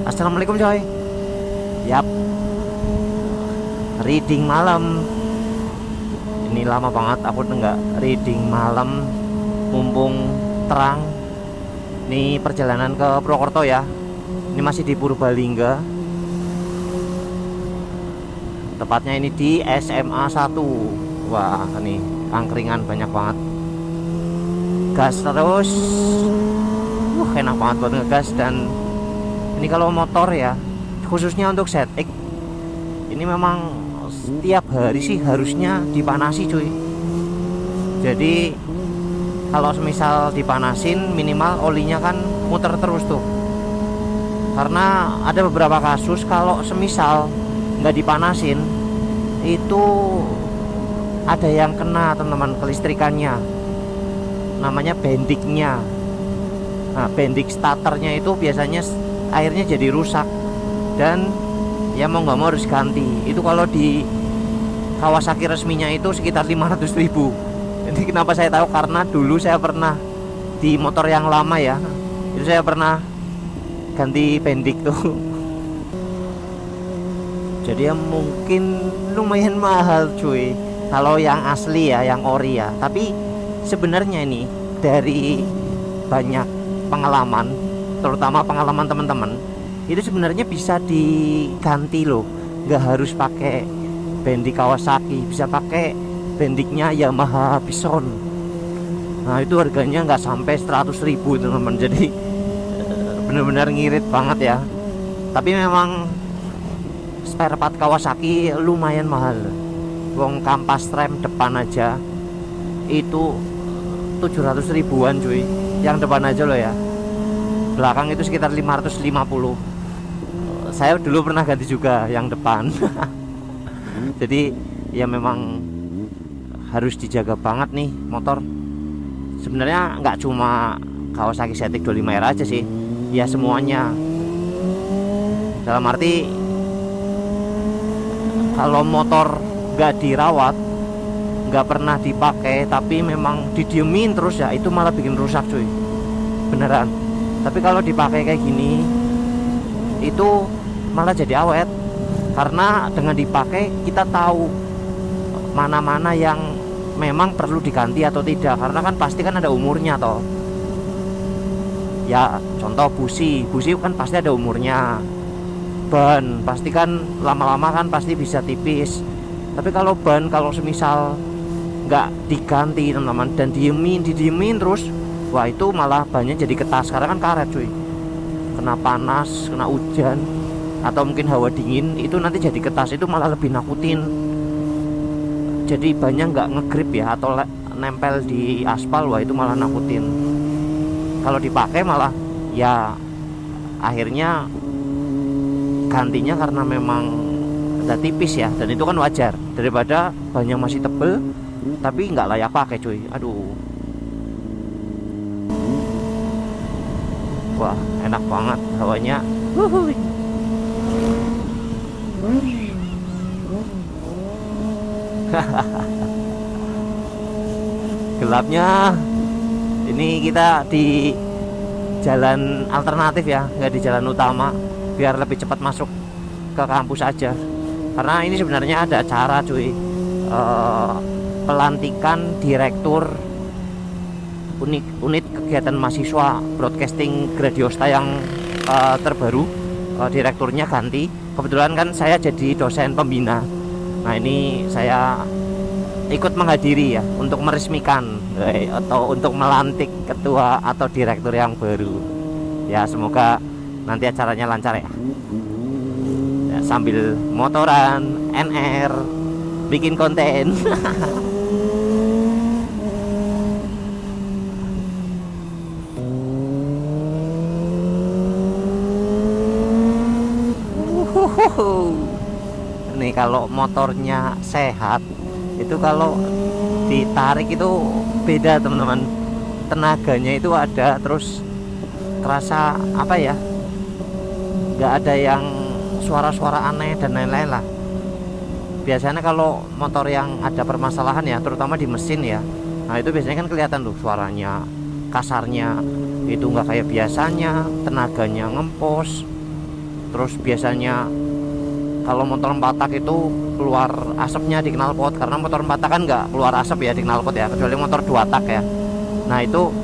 Assalamualaikum coy. Yap, reading malam. Ini lama banget aku nggak reading malam, mumpung terang. Ini perjalanan ke Purwokerto ya. Ini masih di Purbalingga. Tepatnya ini di SMA 1. Wah, ini angkringan banyak banget. Gas terus. Enak banget buat ngegas. Dan ini kalau motor ya, khususnya untuk ZX, ini memang setiap hari sih harusnya dipanasi cuy. Jadi kalau semisal dipanasin, minimal olinya kan muter terus tuh. Karena ada beberapa kasus kalau semisal nggak dipanasin, itu ada yang kena teman-teman kelistrikannya, namanya bendiknya. Nah, bendik starternya itu biasanya airnya jadi rusak dan ya mau nggak mau harus ganti. Itu kalau di Kawasaki resminya itu sekitar 500.000. Jadi kenapa saya tahu, karena dulu saya pernah di motor yang lama ya, itu saya pernah ganti bendik tuh. Jadi ya mungkin lumayan mahal cuy kalau yang asli ya, yang ori ya. Tapi sebenarnya ini dari banyak pengalaman, terutama pengalaman teman-teman, itu sebenarnya bisa diganti loh. Nggak harus pakai bendik Kawasaki, bisa pakai bendiknya Yamaha Bison. Nah itu harganya nggak sampai 100.000 teman-teman. Jadi bener-bener ngirit banget ya. Tapi memang spare part Kawasaki lumayan mahal. Wong kampas rem depan aja itu 700.000-an cuy, yang depan aja loh ya. Belakang itu sekitar 550. Saya dulu pernah ganti juga yang depan. Jadi ya memang harus dijaga banget nih motor. Sebenarnya nggak cuma Kawasaki ZX 25R aja sih, ya semuanya. Dalam arti kalau motor nggak dirawat, nggak pernah dipakai, tapi memang didiemin terus ya, itu malah bikin rusak cuy, beneran. Tapi kalau dipakai kayak gini, itu malah jadi awet. Karena dengan dipakai kita tahu mana-mana yang memang perlu diganti atau tidak. Karena kan pasti kan ada umurnya toh. Ya contoh busi kan pasti ada umurnya. Ban pasti kan lama-lama kan pasti bisa tipis. Tapi kalau ban, kalau semisal nggak diganti teman-teman dan didiemin terus, wah itu malah bannya jadi ketas. Karena kan karet cuy, kena panas, kena hujan, atau mungkin hawa dingin, itu nanti jadi ketas. Itu malah lebih nakutin. Jadi bannya nggak ngegrip ya, atau nempel di aspal, wah itu malah nakutin. Kalau dipakai malah ya akhirnya gantinya karena memang udah tipis ya, dan itu kan wajar, daripada ban yang masih tebel tapi nggak layak pakai cuy. Aduh, wah enak banget hawanya. Gelapnya. Ini kita di jalan alternatif ya, nggak di jalan utama, biar lebih cepat masuk ke kampus aja. Karena ini sebenarnya ada acara cuy, pelantikan direktur unit kegiatan mahasiswa broadcasting Gradiosta yang terbaru. Direkturnya ganti. Kebetulan kan saya jadi dosen pembina. Nah ini saya ikut menghadiri ya, untuk meresmikan atau untuk melantik ketua atau direktur yang baru. Ya semoga nanti acaranya lancar ya. Ya sambil motoran, NR, bikin konten. Nih kalau motornya sehat, itu kalau ditarik itu beda teman-teman, tenaganya itu ada, terus kerasa apa ya, nggak ada yang suara-suara aneh dan lain-lain lah. Biasanya kalau motor yang ada permasalahan ya, terutama di mesin ya, nah itu biasanya kan kelihatan tuh suaranya, kasarnya itu nggak kayak biasanya, tenaganya ngempos. Terus biasanya kalau motor 4 tak itu keluar asapnya di knalpot, karena motor 4 tak kan nggak keluar asap ya di knalpot ya, kecuali motor 2 tak ya. Nah itu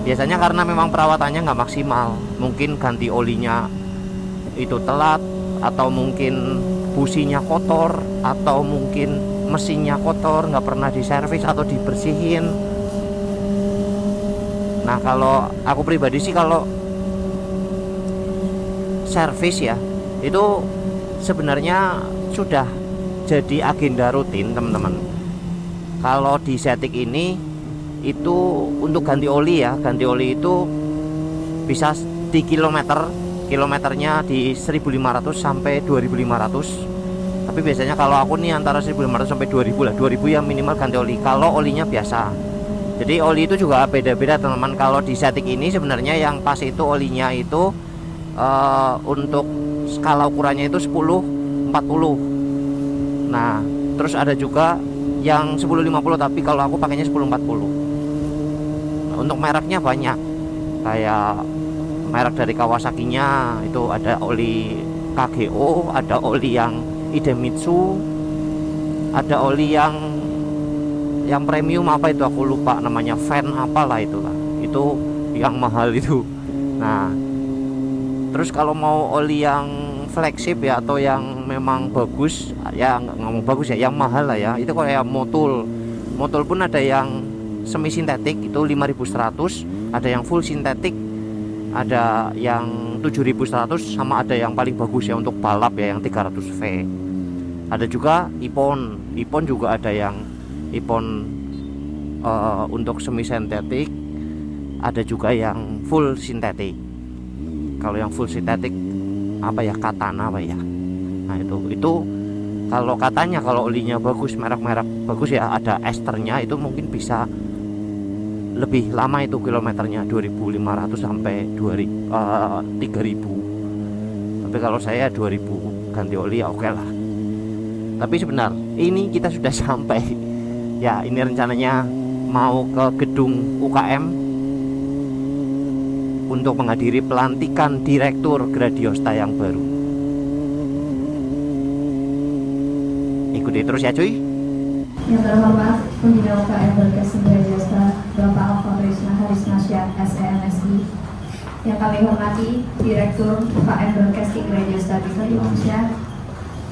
biasanya karena memang perawatannya nggak maksimal, mungkin ganti olinya itu telat, atau mungkin businya kotor, atau mungkin mesinnya kotor nggak pernah diservis atau dibersihin. Nah kalau aku pribadi sih kalau servis ya itu sebenarnya sudah jadi agenda rutin teman-teman. Kalau di Zetik ini itu untuk ganti oli ya, ganti oli itu bisa di kilometernya di 1.500 sampai 2.500. Tapi biasanya kalau aku nih antara 1.500 sampai 2.000 lah, 2.000 ya minimal ganti oli kalau olinya biasa. Jadi oli itu juga beda-beda teman-teman. Kalau di Zetik ini sebenarnya yang pas itu olinya itu untuk skala ukurannya itu 10-40. Nah terus ada juga yang 10-50, tapi kalau aku pakainya 10-40. Nah, untuk mereknya banyak, kayak merek dari Kawasaki-nya itu ada oli KGO, ada oli yang Idemitsu, ada oli yang premium apa itu aku lupa namanya, fan apalah itulah, itu yang mahal itu. Nah terus kalau mau oli yang flagship ya, atau yang memang bagus ya, nggak ngomong bagus ya, yang mahal lah ya, itu kayak Motul pun ada yang semi sintetik itu 5.100, ada yang full sintetik, ada yang 7.100, sama ada yang paling bagus ya untuk balap ya yang 300V. Ada juga Ipon juga ada yang Ipon untuk semi sintetik, ada juga yang full sintetik. Kalau yang full sintetik apa ya, Katana apa ya. Nah itu kalau katanya kalau olinya bagus, merek-merek bagus ya, ada esternya, itu mungkin bisa lebih lama itu kilometernya, 2.500 sampai 3.000. Tapi kalau saya 2.000 ganti oli ya oke lah. Tapi sebentar, ini kita sudah sampai ya, ini rencananya mau ke gedung UKM untuk menghadiri pelantikan Direktur Gradiosta yang baru. Ikuti terus ya cuy. Yang terhormat Pembina UKM Berkesing Gradiosta Bapak Alfa Harismasya SEMSI. Yang kami hormati Direktur UKM Berkesing Gradiosta Bisa Indonesia.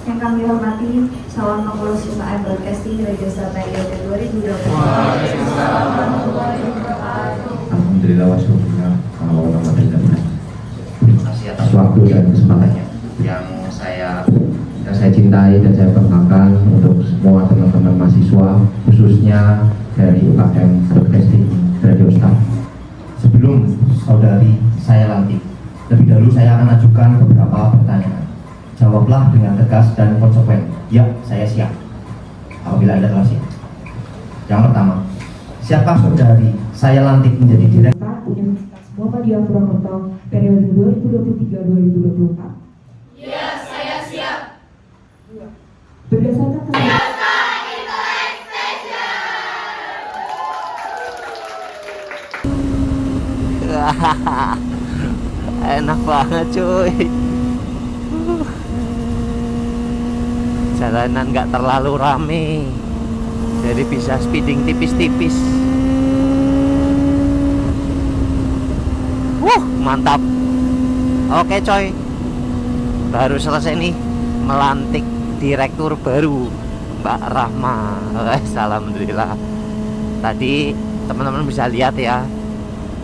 Yang kami hormati Sawan Pengurus UKM Broadcasting Gradiosta periode 2020. Alhamdulillah wasyukurullah. Terima kasih atas waktu dan kesempatannya yang saya cintai dan saya banggakan untuk semua teman-teman mahasiswa, khususnya dari UKM Broadcasting Gradiosta. Sebelum saudari saya lantik, lebih dahulu saya akan ajukan beberapa pertanyaan. Jawablah dengan tegas dan konsekuen. Ya, saya siap. Apabila Anda telah siap. Yang pertama, siapkah saudari saya lantik menjadi direktur Universitas Muhammadiyah Purwokerto periode 2023-2024? Ya, saya siap. Berdasarkan keterangan Enak banget cuy. Jalanan nggak terlalu rame, jadi bisa speeding tipis-tipis. Mantap. Oke coy, baru selesai nih melantik direktur baru Mbak Rahma. Alhamdulillah. Tadi teman-teman bisa lihat ya,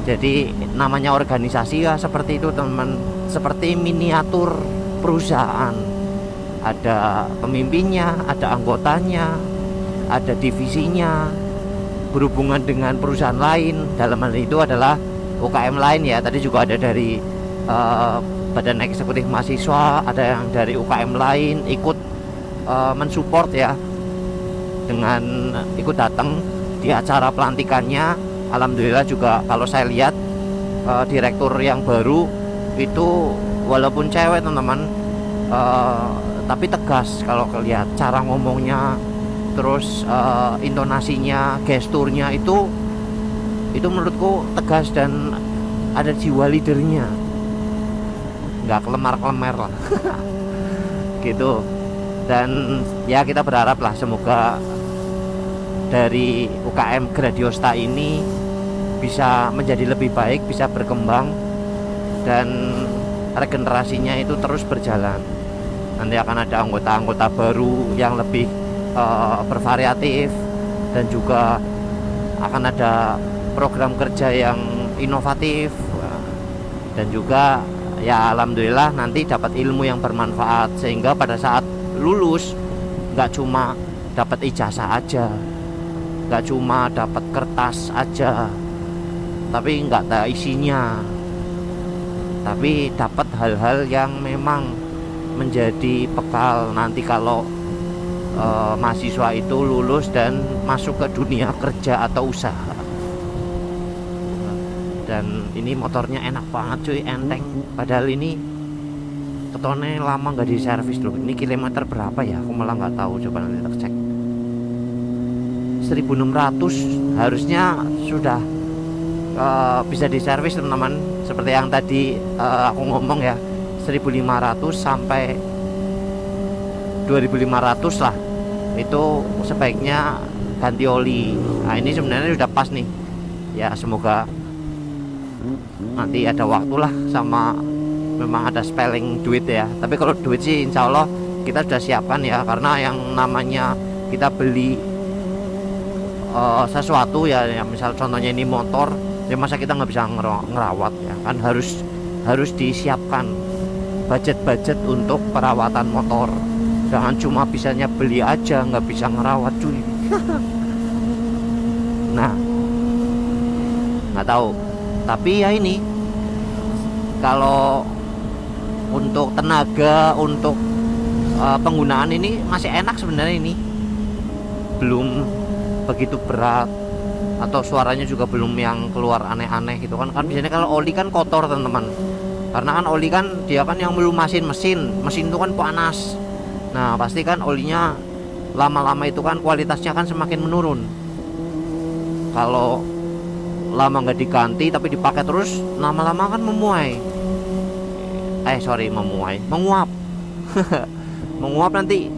jadi namanya organisasi ya seperti itu teman-teman, seperti miniatur perusahaan. Ada pemimpinnya, ada anggotanya, ada divisinya, berhubungan dengan perusahaan lain. Dalam hal itu adalah UKM lain ya. Tadi juga ada dari Badan Eksekutif Mahasiswa, ada yang dari UKM lain ikut mensupport ya, dengan ikut datang di acara pelantikannya. Alhamdulillah juga kalau saya lihat direktur yang baru itu walaupun cewek teman-teman, tapi tegas kalau kelihat cara ngomongnya, terus intonasinya, gesturnya itu menurutku tegas dan ada jiwa leadernya. nggak kelemar-kelemar lah. Gitu. Dan ya kita berharap lah semoga dari UKM Gradiosta ini bisa menjadi lebih baik, bisa berkembang, dan regenerasinya itu terus berjalan. Nanti akan ada anggota-anggota baru yang lebih bervariatif, dan juga akan ada program kerja yang inovatif, dan juga ya alhamdulillah nanti dapat ilmu yang bermanfaat, sehingga pada saat lulus nggak cuma dapat ijazah aja, nggak cuma dapat kertas aja, tapi nggak ada isinya, tapi dapat hal-hal yang memang menjadi bekal nanti kalau mahasiswa itu lulus dan masuk ke dunia kerja atau usaha. Dan ini motornya enak banget cuy, enteng. Padahal ini ketone lama nggak diservis loh. Ini kilometer berapa ya? Aku malah nggak tahu, coba nanti tak cek. 1600 harusnya sudah bisa diservis teman-teman. Seperti yang tadi aku ngomong ya, 1500 sampai 2500 lah, itu sebaiknya ganti oli. Nah ini sebenarnya sudah pas nih ya, semoga nanti ada waktu lah, sama memang ada spelling duit ya. Tapi kalau duit sih insya Allah kita sudah siapkan ya, karena yang namanya kita beli sesuatu ya, misal contohnya ini motor ya, masa kita nggak bisa ngerawat ya kan, harus disiapkan budget untuk perawatan motor. Jangan cuma bisanya beli aja, nggak bisa ngerawat cuy. Nah nggak tahu, tapi ya ini kalau untuk tenaga, untuk penggunaan ini masih enak sebenarnya. Ini belum begitu berat, atau suaranya juga belum yang keluar aneh-aneh gitu kan. Kan biasanya kalau oli kan kotor teman-teman, karena kan oli kan dia kan yang melumasin mesin itu kan panas. Nah pasti kan olinya lama-lama itu kan kualitasnya kan semakin menurun. Kalau lama nggak diganti tapi dipakai terus, lama-lama kan menguap. Menguap, nanti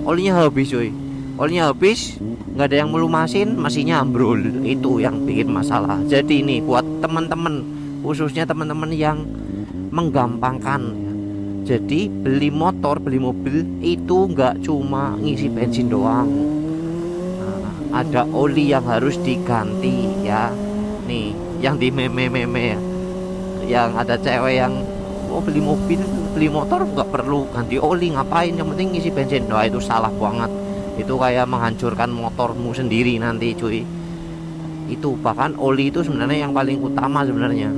olinya habis cuy. Olinya habis, nggak ada yang melumasin, mesinnya ambrol. Itu yang bikin masalah. Jadi ini buat teman-teman, khususnya teman-teman yang menggampangkan ya. Jadi beli motor, beli mobil itu nggak cuma ngisi bensin doang. Nah, ada oli yang harus diganti ya. Nih yang di meme ya, yang ada cewek yang beli mobil, beli motor nggak perlu ganti oli, ngapain, yang penting ngisi bensin. Nah itu salah banget. Itu kayak menghancurkan motormu sendiri nanti cuy. Itu bahkan oli itu sebenarnya yang paling utama sebenarnya.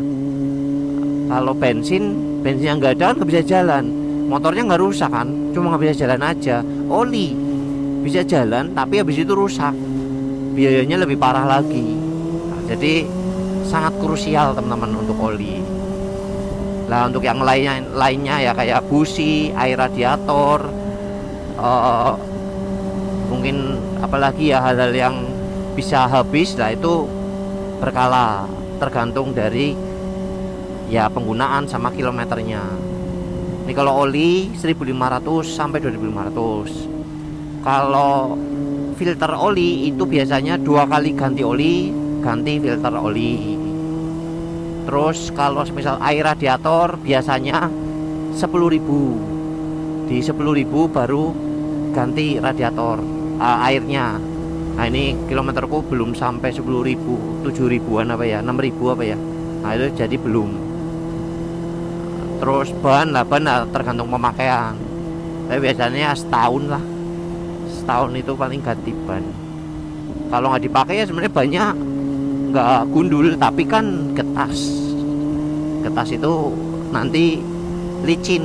Kalau bensin yang nggak ada kan nggak bisa jalan, motornya nggak rusak kan, cuma nggak bisa jalan aja. Oli bisa jalan tapi habis itu rusak, biayanya lebih parah lagi. Nah, jadi sangat krusial teman-teman untuk oli. Lah untuk yang lainnya ya kayak busi, air radiator, mungkin apalagi ya hal-hal yang bisa habis, lah itu berkala, tergantung dari ya penggunaan sama kilometernya. Ini kalau oli 1500 sampai 2500. Kalau filter oli itu biasanya 2 kali ganti oli, ganti filter oli. Terus kalau misal air radiator biasanya 10.000. Di 10.000 baru ganti radiator airnya. Nah ini kilometerku belum sampai 10.000, 7.000-an apa ya, 6.000 apa ya. Nah itu jadi belum. Terus ban tergantung pemakaian. Tapi biasanya setahun lah, setahun itu paling ganti ban. Kalau nggak dipakai ya sebenarnya banyak nggak gundul, tapi kan getas itu nanti licin.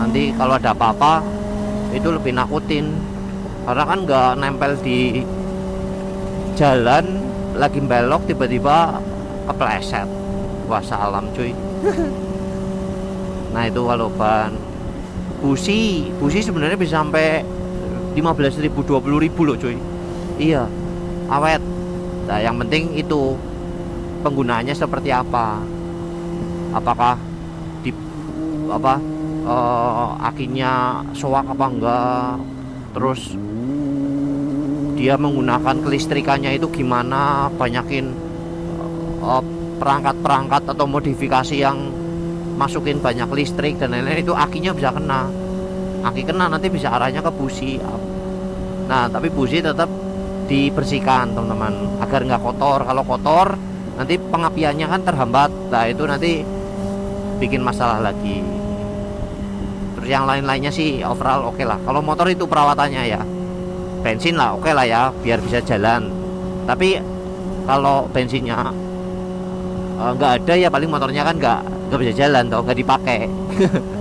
Nanti kalau ada apa-apa itu lebih nakutin, karena kan nggak nempel di jalan, lagi belok tiba-tiba kepleset, wassalam cuy. Nah itu kalau ban. Busi sebenarnya bisa sampai 15.000, 20.000 loh cuy. Iya, awet. Nah yang penting itu penggunaannya seperti apa, apakah apa akinya soak apa enggak, terus dia menggunakan kelistrikannya itu gimana, banyakin perangkat-perangkat atau modifikasi yang masukin banyak listrik dan lain-lain, itu akinya bisa kena. Aki kena nanti bisa arahnya ke busi. Nah tapi busi tetap dibersihkan teman-teman agar nggak kotor. Kalau kotor nanti pengapiannya kan terhambat, nah itu nanti bikin masalah lagi. Terus yang lain-lainnya sih overall oke lah. Kalau motor itu perawatannya ya bensin lah oke lah ya, biar bisa jalan. Tapi kalau bensinnya nggak ada ya paling motornya kan nggak bisa jalan toh, nggak dipakai.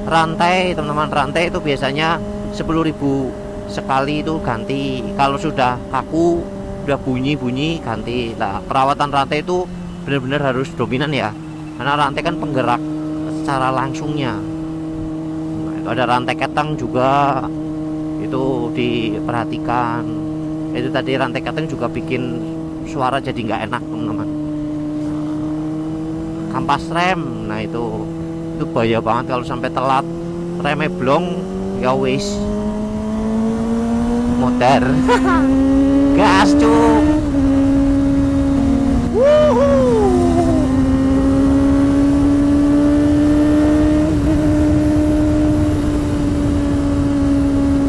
Rantai teman-teman, rantai itu biasanya 10.000 sekali itu ganti. Kalau sudah kaku, udah bunyi ganti. Nah perawatan rantai itu benar-benar harus dominan ya, karena rantai kan penggerak secara langsungnya. Nah, itu ada rantai keteng juga, itu diperhatikan. Itu tadi rantai keteng juga bikin suara jadi nggak enak teman-teman. Kampas rem, nah itu bahaya banget kalau sampai telat, remnya blong ya wis motor. Gas cuk.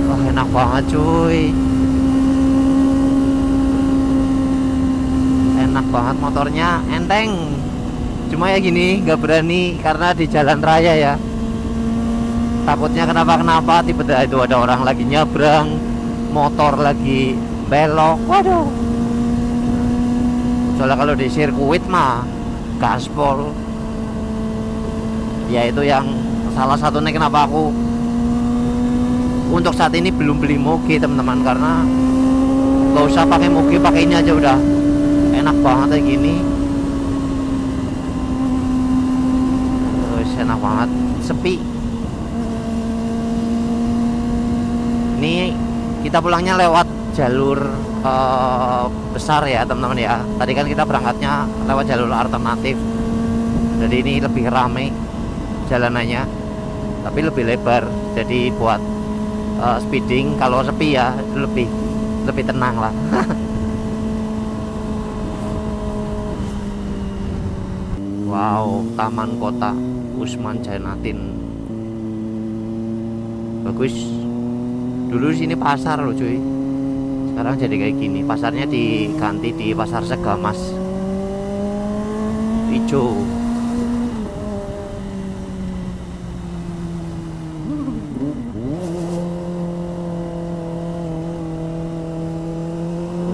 Wah enak banget cuy, enak banget motornya, enteng. Cuma ya gini, nggak berani karena di jalan raya ya, takutnya kenapa-kenapa, tiba-tiba itu ada orang lagi nyabrang, motor lagi belok, waduh. Soalnya kalau di sirkuit mah gaspol. Ya itu yang salah satunya kenapa aku untuk saat ini belum beli moge teman-teman, karena nggak usah pakai moge, pakai ini aja udah enak banget kayak gini. Enak banget, sepi. Ini kita pulangnya lewat jalur besar ya teman-teman ya. Tadi kan kita berangkatnya lewat jalur alternatif, jadi ini lebih ramai jalanannya, tapi lebih lebar. Jadi buat speeding kalau sepi ya lebih tenang lah. Wow, taman kota Usman Jainatin bagus. Dulu di sini pasar loh cuy, sekarang jadi kayak gini. Pasarnya diganti di Pasar Segamas hijau.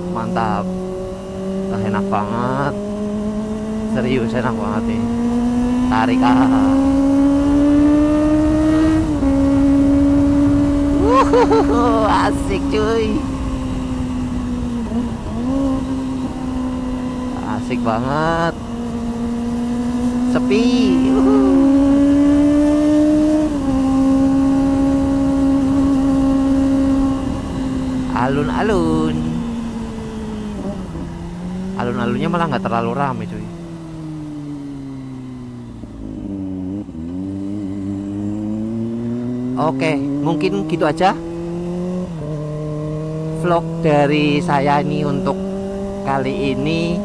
Mantap, enak banget, serius enak banget nih. Tarik asik cuy, asik banget, sepi. Alun-alun, alun-alunnya malah nggak terlalu ramai cuy. Oke, mungkin gitu aja vlog dari saya ini untuk kali ini.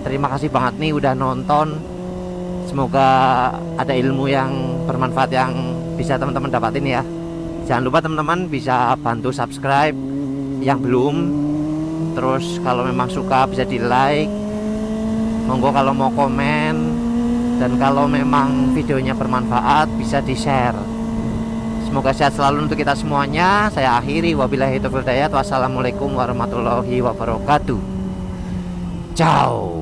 Terima kasih banget nih udah nonton. Semoga ada ilmu yang bermanfaat yang bisa teman-teman dapatin ya. Jangan lupa teman-teman bisa bantu subscribe yang belum. Terus kalau memang suka bisa di like. Monggo kalau mau komen. Dan kalau memang videonya bermanfaat bisa di share. Semoga sehat selalu untuk kita semuanya. Saya akhiri, wabillahi taufiq wal hidayah. Wassalamualaikum warahmatullahi wabarakatuh. Ciao.